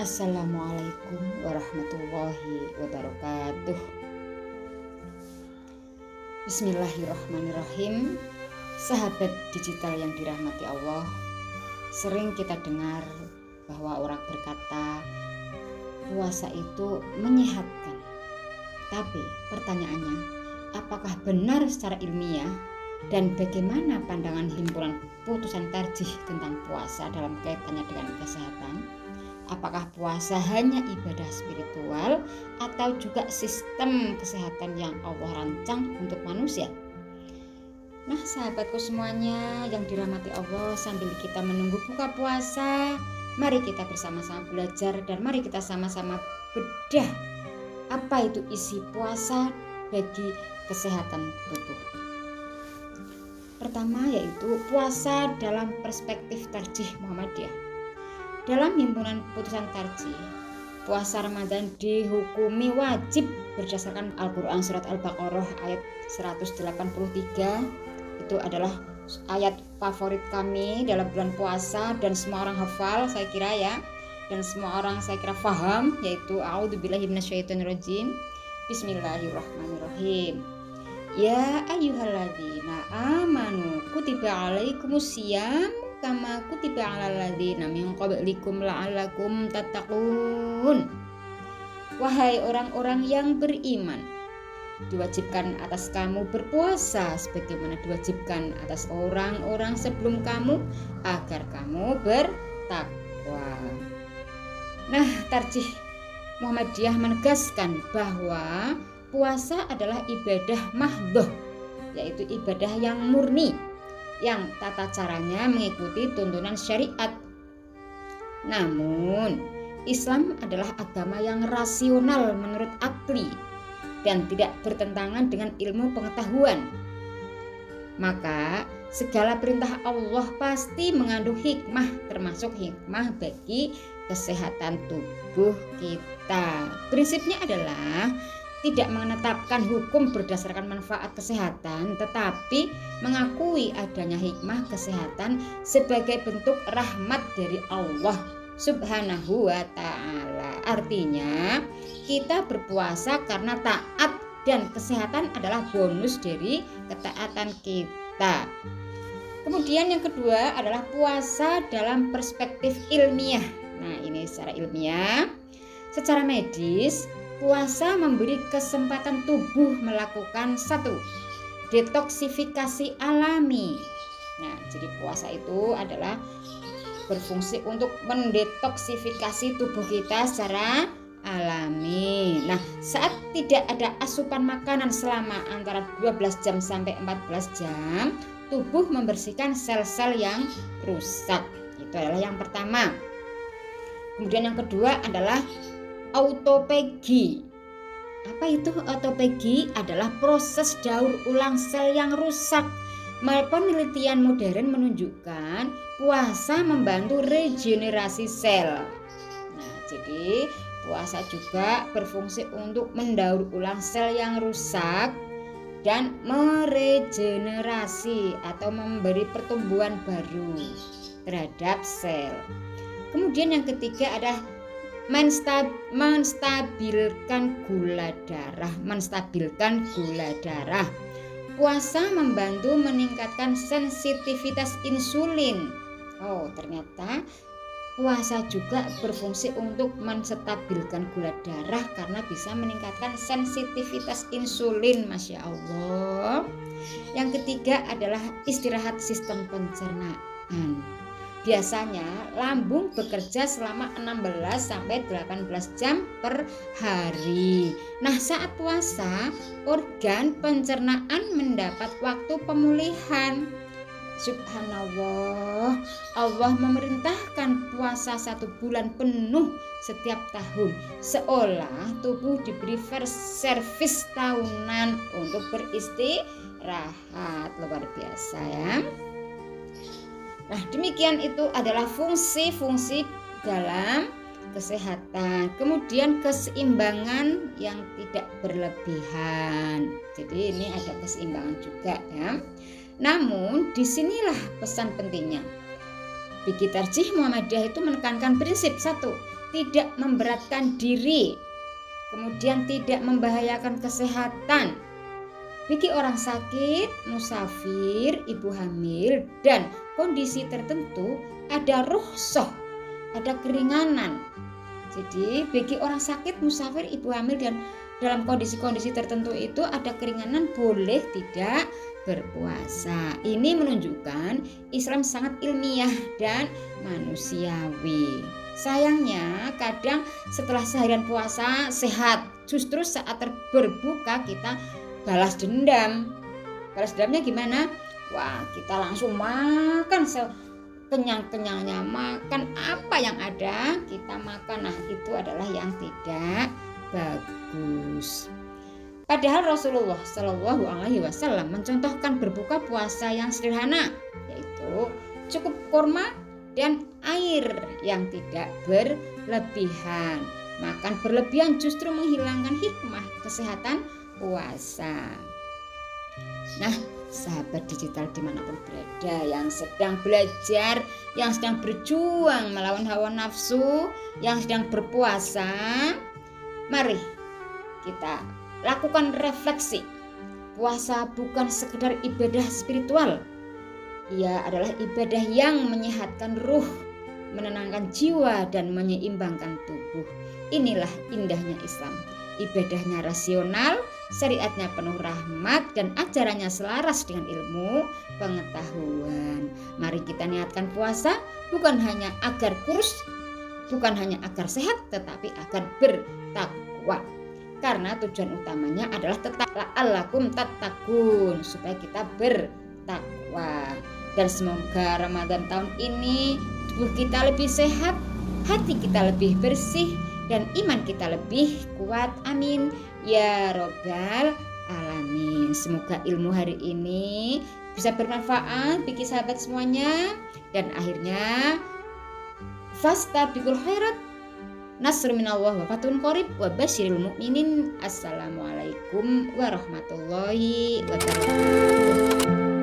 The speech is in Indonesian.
Assalamualaikum warahmatullahi wabarakatuh. Bismillahirrahmanirrahim. Sahabat digital yang dirahmati Allah, sering kita dengar bahwa orang berkata puasa itu menyehatkan. Tapi pertanyaannya, apakah benar secara ilmiah dan bagaimana pandangan himpunan putusan tarjih tentang puasa dalam kaitannya dengan kesehatan? Apakah puasa hanya ibadah spiritual atau juga sistem kesehatan yang Allah rancang untuk manusia? Nah, sahabatku semuanya yang dirahmati Allah, sambil kita menunggu buka puasa, mari kita bersama-sama belajar dan mari kita sama-sama bedah apa itu isi puasa bagi kesehatan tubuh. Pertama yaitu puasa dalam perspektif tarjih Muhammadiyah. Dalam himpunan putusan tarjih, puasa Ramadan dihukumi wajib berdasarkan Al-Quran surat Al-Baqarah ayat 183. Itu adalah ayat favorit kami dalam bulan puasa dan semua orang hafal saya kira ya, dan semua orang saya kira paham, yaitu a'udzubillahi minasyaitonirrajim. Bismillahirrahmanirrahim. Ya ayyuhalladzina amanu kutiba alaikumusiyam kama kutiba 'alal ladzina min qablikum la'allakum tattaqun. Wahai orang-orang yang beriman, diwajibkan atas kamu berpuasa sebagaimana diwajibkan atas orang-orang sebelum kamu agar kamu bertakwa. Nah, tarjih Muhammadiyah menegaskan bahwa puasa adalah ibadah mahdhah, yaitu ibadah yang murni, yang tata caranya mengikuti tuntunan syariat. Namun, Islam adalah agama yang rasional menurut akli dan tidak bertentangan dengan ilmu pengetahuan. Maka, segala perintah Allah pasti mengandung hikmah, termasuk hikmah bagi kesehatan tubuh kita. Prinsipnya adalah tidak menetapkan hukum berdasarkan manfaat kesehatan, tetapi mengakui adanya hikmah kesehatan sebagai bentuk rahmat dari Allah Subhanahu wa ta'ala. Artinya, kita berpuasa karena taat dan kesehatan adalah bonus dari ketaatan kita. Kemudian yang kedua adalah puasa dalam perspektif ilmiah. Nah, ini secara ilmiah. Secara medis, puasa memberi kesempatan tubuh melakukan satu, detoksifikasi alami. Nah, jadi puasa itu adalah berfungsi untuk mendetoksifikasi tubuh kita secara alami. Nah, saat tidak ada asupan makanan selama antara 12 jam sampai 14 jam, tubuh membersihkan sel-sel yang rusak. Itu adalah yang pertama. Kemudian yang kedua adalah autophagy. Apa itu autophagy? Adalah proses daur ulang sel yang rusak. Penelitian modern menunjukkan puasa membantu regenerasi sel. Nah, jadi puasa juga berfungsi untuk mendaur ulang sel yang rusak dan meregenerasi atau memberi pertumbuhan baru terhadap sel. Kemudian yang ketiga adalah menstabilkan gula darah. Puasa membantu meningkatkan sensitivitas insulin. Oh, ternyata puasa juga berfungsi untuk menstabilkan gula darah karena bisa meningkatkan sensitivitas insulin. Masya Allah. Yang ketiga adalah istirahat sistem pencernaan. Biasanya lambung bekerja selama 16 sampai 18 jam per hari. Nah, saat puasa, organ pencernaan mendapat waktu pemulihan. Subhanallah, Allah memerintahkan puasa 1 bulan penuh setiap tahun, seolah tubuh diberi servis tahunan untuk beristirahat. Luar biasa ya. Nah, demikian itu adalah fungsi-fungsi dalam kesehatan. Kemudian keseimbangan yang tidak berlebihan. Jadi ini ada keseimbangan juga ya. Namun disinilah pesan pentingnya. Fikih Tarjih Muhammadiyah itu menekankan prinsip satu, tidak memberatkan diri, kemudian tidak membahayakan kesehatan. Bagi orang sakit, musafir, ibu hamil, dan kondisi tertentu ada rukhsah, ada keringanan. Jadi bagi orang sakit, musafir, ibu hamil, dan dalam kondisi-kondisi tertentu itu ada keringanan, boleh tidak berpuasa. Ini menunjukkan Islam sangat ilmiah dan manusiawi. Sayangnya kadang setelah seharian puasa sehat, justru saat berbuka kita balas dendam. Balas dendamnya gimana? Wah, kita langsung makan kenyang-kenyangnya, makan apa yang ada kita makan. Nah, itu adalah yang tidak bagus. Padahal Rasulullah Shallallahu Alaihi Wasallam mencontohkan berbuka puasa yang sederhana, yaitu cukup kurma dan air yang tidak berlebihan. Makan berlebihan justru menghilangkan hikmah kesehatan puasa. Nah, sahabat digital dimanapun berada, yang sedang belajar, yang sedang berjuang melawan hawa nafsu, yang sedang berpuasa, mari kita lakukan refleksi. Puasa bukan sekedar ibadah spiritual. Ia adalah ibadah yang menyehatkan ruh, menenangkan jiwa, dan menyeimbangkan tubuh. Inilah indahnya Islam. Ibadahnya rasional, syariatnya penuh rahmat, dan ajarannya selaras dengan ilmu pengetahuan. Mari kita niatkan puasa bukan hanya agar kurus, bukan hanya agar sehat, tetapi agar bertakwa. Karena tujuan utamanya adalah la'allakum tattaqun, supaya kita bertakwa. Dan semoga Ramadan tahun ini tubuh kita lebih sehat, hati kita lebih bersih, dan iman kita lebih kuat. Amin ya robbal alamin. Semoga ilmu hari ini bisa bermanfaat bagi sahabat semuanya. Dan akhirnya fastabiqul khairat, nasr minallah wa fathun qarib wa basyiril mu'minin. Assalamualaikum warahmatullahi wabarakatuh.